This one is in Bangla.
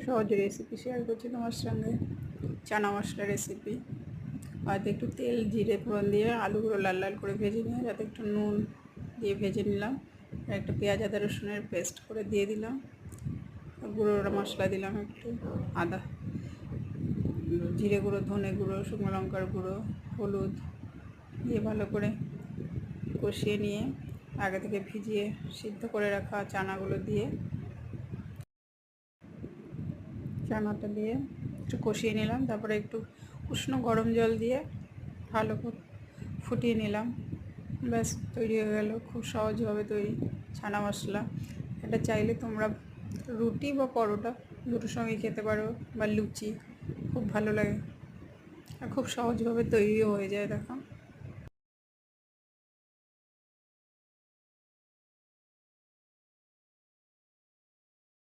সহজ রেসিপি শেয়ার করছি তোমার সঙ্গে, চানা মশলা রেসিপি। হয়তো একটু তেল জিরে ফোড়ন দিয়ে আলুগুলো লাল লাল করে ভেজে নিয়ে, যাতে একটু নুন দিয়ে ভেজে নিলাম, আর একটা পেঁয়াজ আদা রসুনের পেস্ট করে দিয়ে দিলাম, গুঁড়ো মশলা দিলাম, একটু আদা জিরে গুঁড়ো, ধনে গুঁড়ো, শুকনো লঙ্কার গুঁড়ো, হলুদ দিয়ে ভালো করে কষিয়ে নিয়ে আগে থেকে ভিজিয়ে সিদ্ধ করে রাখা চানাগুলো দিয়ে, চানাটা দিয়ে একটু কষিয়ে নিলাম। তারপরে একটু উষ্ণ গরম জল দিয়ে ভালো করে ফুটিয়ে নিলাম। ব্যাস তৈরি হয়ে গেল খুব সহজভাবে তৈরি চানা মশলা। এটা চাইলে তোমরা রুটি বা পরোটা দুটোর সঙ্গে খেতে পারো, বা লুচি, খুব ভালো লাগে আর খুব সহজভাবে তৈরিও হয়ে যায়। দেখো